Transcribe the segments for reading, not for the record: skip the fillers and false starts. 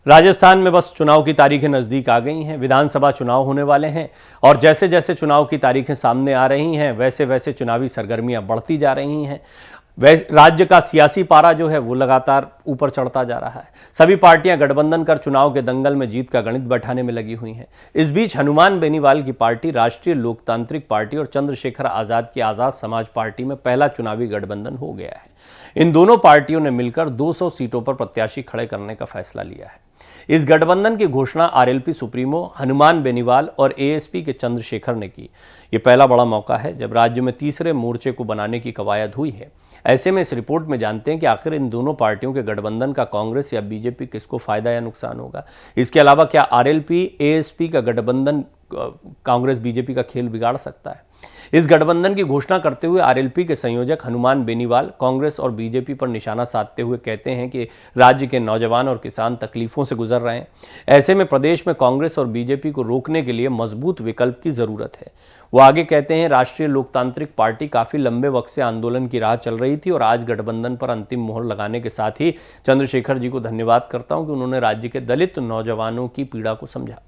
राजस्थान में बस चुनाव की तारीखें नज़दीक आ गई हैं। विधानसभा चुनाव होने वाले हैं और जैसे जैसे चुनाव की तारीखें सामने आ रही हैं वैसे वैसे चुनावी सरगर्मियां बढ़ती जा रही हैं। राज्य का सियासी पारा जो है वो लगातार ऊपर चढ़ता जा रहा है। सभी पार्टियां गठबंधन कर चुनाव के दंगल में जीत का गणित बैठाने में लगी हुई हैं। इस बीच हनुमान बेनीवाल की पार्टी राष्ट्रीय लोकतांत्रिक पार्टी और चंद्रशेखर आजाद की आजाद समाज पार्टी में पहला चुनावी गठबंधन हो गया है। इन दोनों पार्टियों ने मिलकर 200 सीटों पर प्रत्याशी खड़े करने का फैसला लिया है। इस गठबंधन की घोषणा आरएलपी सुप्रीमो हनुमान बेनीवाल और एएसपी के चंद्रशेखर ने की। ये पहला बड़ा मौका है जब राज्य में तीसरे मोर्चे को बनाने की कवायद हुई है। ऐसे में इस रिपोर्ट में जानते हैं कि आखिर इन दोनों पार्टियों के गठबंधन का कांग्रेस या बीजेपी किसको फायदा या नुकसान होगा। इसके अलावा क्या आरएलपी एएसपी का गठबंधन कांग्रेस बीजेपी का खेल बिगाड़ सकता है। इस गठबंधन की घोषणा करते हुए आरएलपी के संयोजक हनुमान बेनीवाल कांग्रेस और बीजेपी पर निशाना साधते हुए कहते हैं कि राज्य के नौजवान और किसान तकलीफों से गुजर रहे हैं। ऐसे में प्रदेश में कांग्रेस और बीजेपी को रोकने के लिए मजबूत विकल्प की जरूरत है। वो आगे कहते हैं, राष्ट्रीय लोकतांत्रिक पार्टी काफी लंबे वक्त से आंदोलन की राह चल रही थी और आज गठबंधन पर अंतिम मोहर लगाने के साथ ही चंद्रशेखर जी को धन्यवाद करता हूं कि उन्होंने राज्य के दलित नौजवानों की पीड़ा को समझा।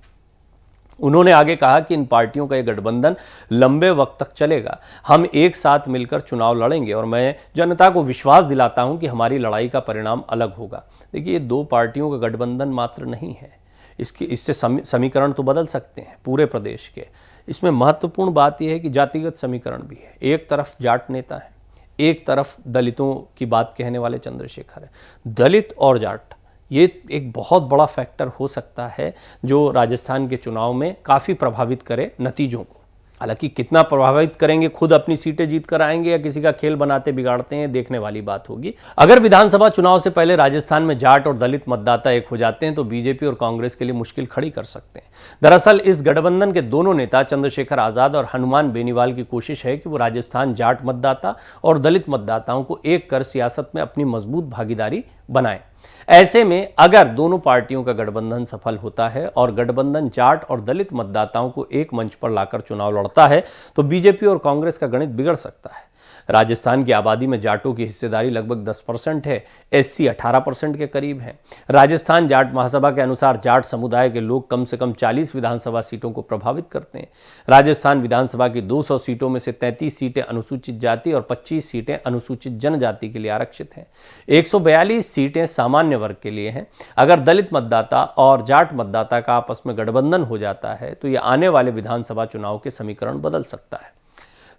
उन्होंने आगे कहा कि इन पार्टियों का यह गठबंधन लंबे वक्त तक चलेगा। हम एक साथ मिलकर चुनाव लड़ेंगे और मैं जनता को विश्वास दिलाता हूं कि हमारी लड़ाई का परिणाम अलग होगा। देखिए, ये दो पार्टियों का गठबंधन मात्र नहीं है, इससे समीकरण तो बदल सकते हैं पूरे प्रदेश के। इसमें महत्वपूर्ण बात यह है कि जातिगत समीकरण भी है। एक तरफ जाट नेता है, एक तरफ दलितों की बात कहने वाले चंद्रशेखर है। दलित और जाट ये एक बहुत बड़ा फैक्टर हो सकता है जो राजस्थान के चुनाव में काफ़ी प्रभावित करे नतीजों को। हालांकि कितना प्रभावित करेंगे, खुद अपनी सीटें जीत कर आएंगे या किसी का खेल बनाते बिगाड़ते हैं, देखने वाली बात होगी। अगर विधानसभा चुनाव से पहले राजस्थान में जाट और दलित मतदाता एक हो जाते हैं तो बीजेपी और कांग्रेस के लिए मुश्किल खड़ी कर सकते हैं। दरअसल इस गठबंधन के दोनों नेता चंद्रशेखर आजाद और हनुमान बेनीवाल की कोशिश है कि वो राजस्थान जाट मतदाता और दलित मतदाताओं को एक कर सियासत में अपनी मजबूत भागीदारी बनाएं। ऐसे में अगर दोनों पार्टियों का गठबंधन सफल होता है और गठबंधन जाट और दलित मतदाताओं को एक मंच पर लाकर चुनाव लड़ता है तो बीजेपी और कांग्रेस का गणित बिगड़ सकता है। राजस्थान की आबादी में जाटों की हिस्सेदारी लगभग 10% है, एससी 18% के करीब है। राजस्थान जाट महासभा के अनुसार जाट समुदाय के लोग कम से कम 40 विधानसभा सीटों को प्रभावित करते हैं। राजस्थान विधानसभा की 200 सीटों में से 33 सीटें अनुसूचित जाति और 25 सीटें अनुसूचित जनजाति के लिए आरक्षित हैं। 142 सीटें सामान्य वर्ग के लिए हैं। अगर दलित मतदाता और जाट मतदाता का आपस में गठबंधन हो जाता है तो यह आने वाले विधानसभा चुनाव के समीकरण बदल सकता है।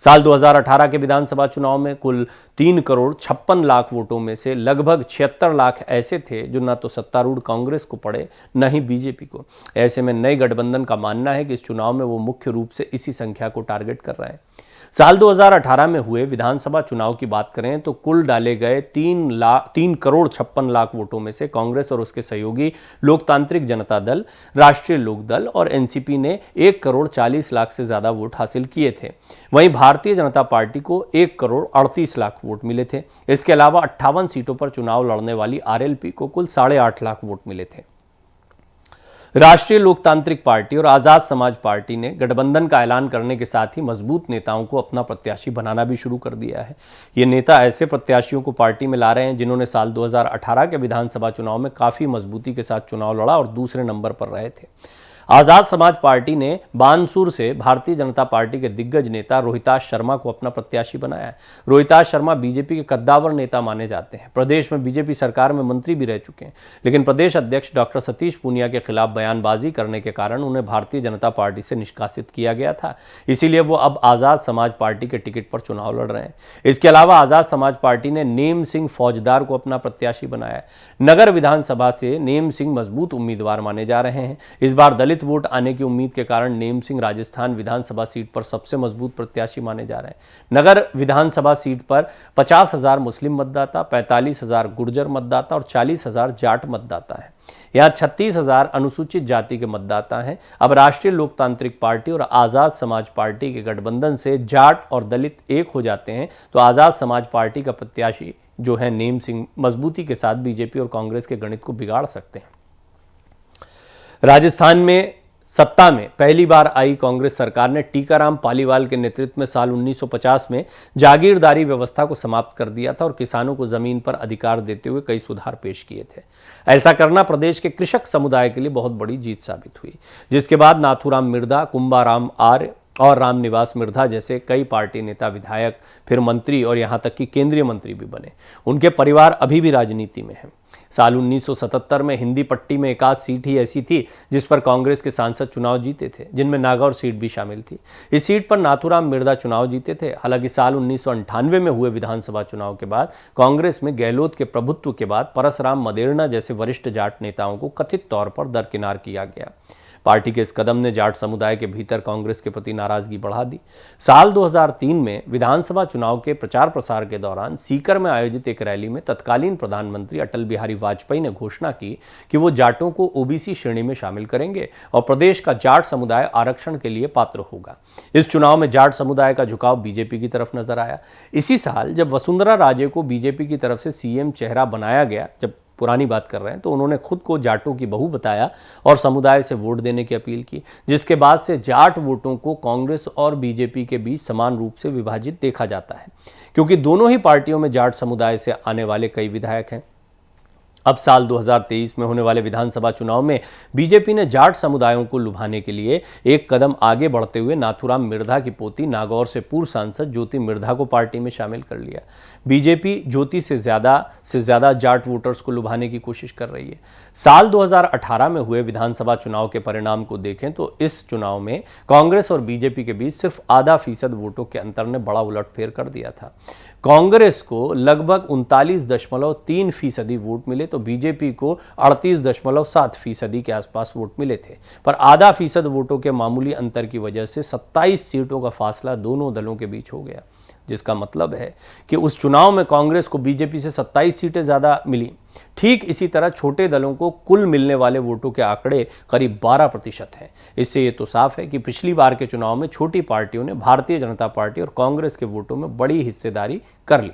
साल 2018 के विधानसभा चुनाव में कुल 3 करोड़ 56 लाख वोटों में से लगभग 76 लाख ऐसे थे जो न तो सत्तारूढ़ कांग्रेस को पड़े न ही बीजेपी को। ऐसे में नए गठबंधन का मानना है कि इस चुनाव में वो मुख्य रूप से इसी संख्या को टारगेट कर रहे हैं। साल 2018 में हुए विधानसभा चुनाव की बात करें तो कुल डाले गए 3 करोड़ 56 लाख वोटों में से कांग्रेस और उसके सहयोगी लोकतांत्रिक जनता दल, राष्ट्रीय लोकदल और एनसीपी ने 1 करोड़ 40 लाख से ज्यादा वोट हासिल किए थे। वहीं भारतीय जनता पार्टी को 1 करोड़ 38 लाख वोट मिले थे। इसके अलावा 58 सीटों पर चुनाव लड़ने वाली आरएलपी को कुल 8.5 लाख वोट मिले थे। राष्ट्रीय लोकतांत्रिक पार्टी और आजाद समाज पार्टी ने गठबंधन का ऐलान करने के साथ ही मजबूत नेताओं को अपना प्रत्याशी बनाना भी शुरू कर दिया है। ये नेता ऐसे प्रत्याशियों को पार्टी में ला रहे हैं जिन्होंने साल 2018 के विधानसभा चुनाव में काफी मजबूती के साथ चुनाव लड़ा और दूसरे नंबर पर रहे थे। आजाद समाज पार्टी ने बानसूर से भारतीय जनता पार्टी के दिग्गज नेता रोहिताश शर्मा को अपना प्रत्याशी बनाया है। रोहिताश शर्मा बीजेपी के कद्दावर नेता माने जाते हैं। प्रदेश में बीजेपी सरकार में मंत्री भी रह चुके हैं, लेकिन प्रदेश अध्यक्ष डॉक्टर सतीश पूनिया के खिलाफ बयानबाजी करने के कारण उन्हें भारतीय जनता पार्टी से निष्कासित किया गया था। इसीलिए वो अब आजाद समाज पार्टी के टिकट पर चुनाव लड़ रहे हैं। इसके अलावा आजाद समाज पार्टी ने नेम सिंह फौजदार को अपना प्रत्याशी बनाया है। नगर विधानसभा से नेम सिंह मजबूत उम्मीदवार माने जा रहे हैं। इस बार दलित वोट आने की उम्मीद के कारण नेम सिंह राजस्थान विधानसभा सीट पर सबसे मजबूत प्रत्याशी माने जा रहे हैं। नगर विधानसभा सीट पर 50,000 मुस्लिम मतदाता, 45,000 गुर्जर मतदाता और 40,000 जाट मतदाता हैं। यहाँ 36,000 अनुसूचित जाति के मतदाता हैं। अब राष्ट्रीय लोकतांत्रिक पार्टी और आजाद समाज पार्टी के गठबंधन से जाट और दलित एक हो जाते हैं तो आजाद समाज पार्टी का प्रत्याशी जो है नेम सिंह मजबूती के साथ बीजेपी और कांग्रेस के गणित को बिगाड़ सकते हैं। राजस्थान में सत्ता में पहली बार आई कांग्रेस सरकार ने टीकाराम पालीवाल के नेतृत्व में साल 1950 में जागीरदारी व्यवस्था को समाप्त कर दिया था और किसानों को जमीन पर अधिकार देते हुए कई सुधार पेश किए थे। ऐसा करना प्रदेश के कृषक समुदाय के लिए बहुत बड़ी जीत साबित हुई, जिसके बाद नाथूराम मिर्धा, कुंभाराम आर्य और रामनिवास मिर्धा जैसे कई पार्टी नेता, विधायक, फिर मंत्री और यहां तक कि केंद्रीय मंत्री भी बने। उनके परिवार अभी भी राजनीति में है। साल 1977 में हिंदी पट्टी में एक आध सीट ही ऐसी थी जिस पर कांग्रेस के सांसद चुनाव जीते थे, जिनमें नागौर सीट भी शामिल थी। इस सीट पर नाथूराम मिर्धा चुनाव जीते थे। हालांकि साल 1998 में हुए विधानसभा चुनाव के बाद कांग्रेस में गहलोत के प्रभुत्व के बाद परसराम मदेरणा जैसे वरिष्ठ जाट नेताओं को कथित तौर पर दरकिनार किया गया। पार्टी के इस कदम ने जाट समुदाय के भीतर कांग्रेस के प्रति नाराजगी बढ़ा दी। साल 2003 में विधानसभा चुनाव के प्रचार प्रसार के दौरान सीकर में आयोजित एक रैली में तत्कालीन प्रधानमंत्री अटल बिहारी वाजपेयी ने घोषणा की कि वो जाटों को ओबीसी श्रेणी में शामिल करेंगे और प्रदेश का जाट समुदाय आरक्षण के लिए पात्र होगा। इस चुनाव में जाट समुदाय का झुकाव बीजेपी की तरफ नजर आया। इसी साल जब वसुंधरा राजे को बीजेपी की तरफ से सीएम चेहरा बनाया गया, जब पुरानी बात कर रहे हैं, तो उन्होंने खुद को जाटों की बहू बताया और समुदाय से वोट देने की अपील की, जिसके बाद से जाट वोटों को कांग्रेस और बीजेपी के बीच समान रूप से विभाजित देखा जाता है, क्योंकि दोनों ही पार्टियों में जाट समुदाय से आने वाले कई विधायक हैं। अब साल 2023 में होने वाले विधानसभा चुनाव में बीजेपी ने जाट समुदायों को लुभाने के लिए एक कदम आगे बढ़ते हुए नाथूराम मिर्धा की पोती नागौर से पूर्व सांसद ज्योति मिर्धा को पार्टी में शामिल कर लिया। बीजेपी ज्योति से ज्यादा जाट वोटर्स को लुभाने की कोशिश कर रही है। साल 2018 में हुए विधानसभा चुनाव के परिणाम को देखें तो इस चुनाव में कांग्रेस और बीजेपी के बीच सिर्फ आधा फीसद वोटों के अंतर ने बड़ा उलटफेर कर दिया था। कांग्रेस को लगभग 39.3% वोट मिले तो बीजेपी को 38.7% के आसपास वोट मिले थे, पर आधा फीसद वोटों के मामूली अंतर की वजह से 27 सीटों का फासला दोनों दलों के बीच हो गया, जिसका मतलब है कि उस चुनाव में कांग्रेस को बीजेपी से 27 सीटें ज्यादा मिली। ठीक इसी तरह छोटे दलों को कुल मिलने वाले वोटों के आंकड़े करीब 12% हैं। इससे ये तो साफ है कि पिछली बार के चुनाव में छोटी पार्टियों ने भारतीय जनता पार्टी और कांग्रेस के वोटों में बड़ी हिस्सेदारी कर ली।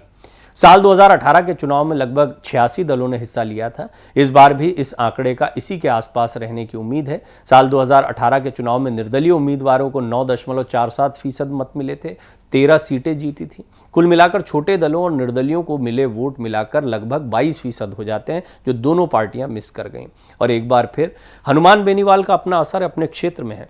साल 2018 के चुनाव में लगभग 86 दलों ने हिस्सा लिया था। इस बार भी इस आंकड़े का इसी के आसपास रहने की उम्मीद है। साल 2018 के चुनाव में निर्दलीय उम्मीदवारों को 9.47% मत मिले थे, 13 सीटें जीती थी। कुल मिलाकर छोटे दलों और निर्दलियों को मिले वोट मिलाकर लगभग 22% हो जाते हैं, जो दोनों पार्टियां मिस कर गईं। और एक बार फिर हनुमान बेनीवाल का अपना असर अपने क्षेत्र में है,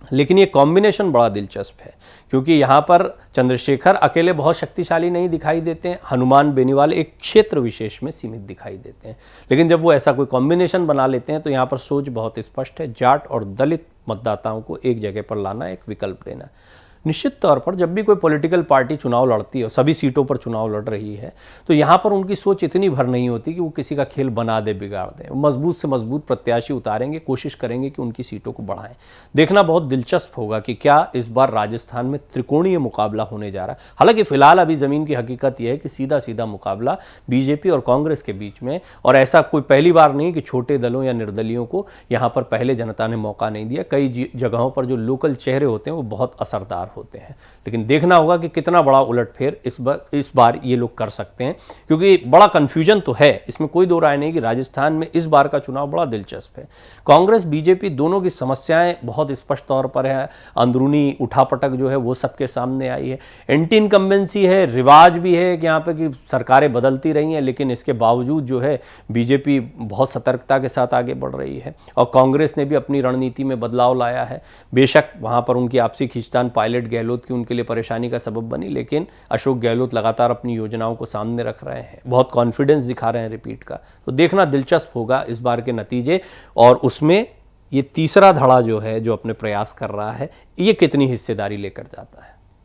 लेकिन ये कॉम्बिनेशन बड़ा दिलचस्प है, क्योंकि यहाँ पर चंद्रशेखर अकेले बहुत शक्तिशाली नहीं दिखाई देते हैं, हनुमान बेनीवाल एक क्षेत्र विशेष में सीमित दिखाई देते हैं। लेकिन जब वो ऐसा कोई कॉम्बिनेशन बना लेते हैं तो यहाँ पर सोच बहुत स्पष्ट है, जाट और दलित मतदाताओं को एक जगह पर लाना, एक विकल्प देना। निश्चित तौर पर जब भी कोई पॉलिटिकल पार्टी चुनाव लड़ती है, सभी सीटों पर चुनाव लड़ रही है, तो यहाँ पर उनकी सोच इतनी भर नहीं होती कि वो किसी का खेल बना दे, बिगाड़ दे। मजबूत से मजबूत प्रत्याशी उतारेंगे, कोशिश करेंगे कि उनकी सीटों को बढ़ाएं। देखना बहुत दिलचस्प होगा कि क्या इस बार राजस्थान में त्रिकोणीय मुकाबला होने जा रहा है। हालांकि फिलहाल अभी जमीन की हकीकत यह है कि सीधा सीधा मुकाबला बीजेपी और कांग्रेस के बीच में, और ऐसा कोई पहली बार नहीं कि छोटे दलों या निर्दलियों को यहाँ पर पहले जनता ने मौका नहीं दिया। कई जगहों पर जो लोकल चेहरे होते हैं वो बहुत असरदार होते हैं, लेकिन देखना होगा कि कितना बड़ा उलटफेर इस बार ये लोग कर सकते हैं, क्योंकि बड़ा कंफ्यूजन तो है, इसमें कोई दो राय नहीं कि राजस्थान में इस बार का चुनाव बड़ा दिलचस्प है। कांग्रेस बीजेपी दोनों की समस्याएं बहुत स्पष्ट तौर पर है, अंदरूनी उठापटक जो है वो सबके सामने आई है, एंटी इनकम्बेंसी है, रिवाज भी है कि यहाँ पे कि सरकारें बदलती रही हैं, लेकिन इसके बावजूद जो है बीजेपी बहुत सतर्कता के साथ आगे बढ़ रही है और कांग्रेस ने भी अपनी रणनीति में बदलाव लाया है। बेशक वहाँ पर उनकी आपसी खींचतान पायलट गहलोत की उनके लिए परेशानी का सबब बनी, लेकिन अशोक गहलोत लगातार अपनी योजनाओं को सामने रख रहे हैं, बहुत कॉन्फिडेंस दिखा रहे हैं रिपीट का। तो देखना दिलचस्प होगा इस बार के नतीजे, और उसमें ये तीसरा धड़ा जो है, जो अपने प्रयास कर रहा है, ये कितनी हिस्सेदारी लेकर जाता है।